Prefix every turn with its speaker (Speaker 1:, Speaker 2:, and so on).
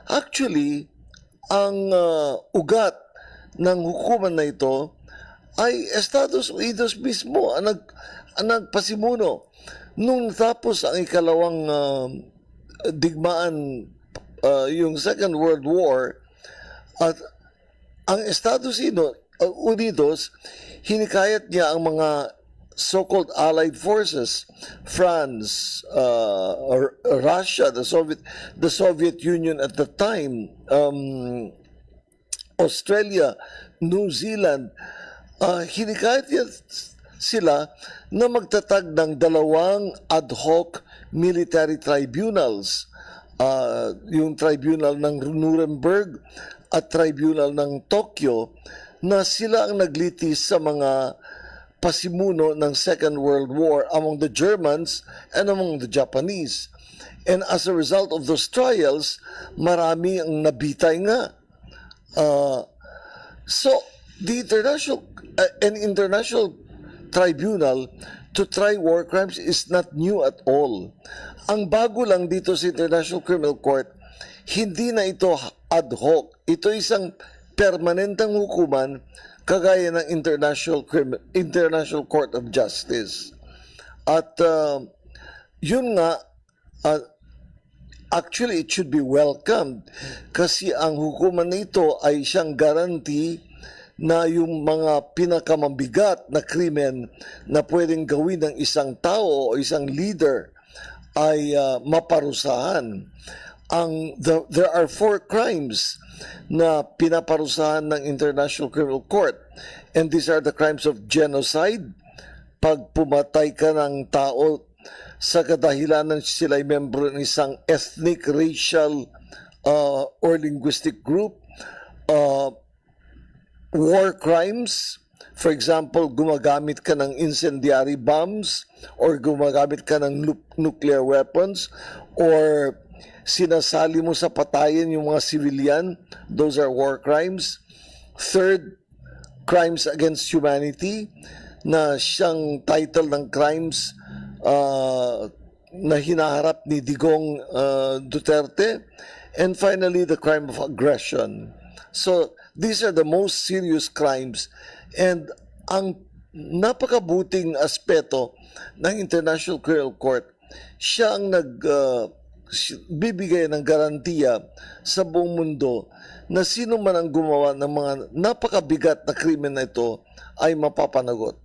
Speaker 1: Actually, ang ugat ng hukuman na ito ay Estados Unidos mismo ang nagpasimuno. Nung tapos ang ikalawang digmaan, yung Second World War, at ang Estados Unidos, hinikayat niya ang mga so-called Allied forces, France, Russia, the Soviet Union at the time, Australia, New Zealand, hinikayat niya sila na magtatag ng dalawang ad hoc military tribunals, yung tribunal ng Nuremberg at tribunal ng Tokyo, na sila ang naglitis sa mga pasimuno ng Second World War among the Germans and among the Japanese. And as a result of those trials, marami ang nabitay nga. So, the international tribunal to try war crimes is not new at all. Ang bago lang dito sa International Criminal Court, hindi na ito ad hoc. Ito isang permanentang hukuman kagaya ng International Court of Justice. At yun nga, actually it should be welcomed kasi ang hukuman nito ay siyang guarantee na yung mga pinakamabigat na krimen na pwedeng gawin ng isang tao o isang leader ay maparusahan. There are 4 crimes na pinaparusahan ng International Criminal Court, and these are the crimes of genocide, pag pumatay ka ng tao sa kadahilanan sila ay membro ng isang ethnic, racial, or linguistic group, war crimes, for example, gumagamit ka ng incendiary bombs or gumagamit ka ng nuclear weapons or sinasali mo sa patayan yung mga civilian, those are war crimes. Third, crimes against humanity, na siyang title ng crimes na hinaharap ni Digong Duterte. And finally, the crime of aggression. So, these are the most serious crimes. And ang napakabuting aspeto ng International Criminal Court, siya ang bibigay ng garantiya sa buong mundo na sino man ang gumawa ng mga napakabigat na krimen na ito ay mapapanagot.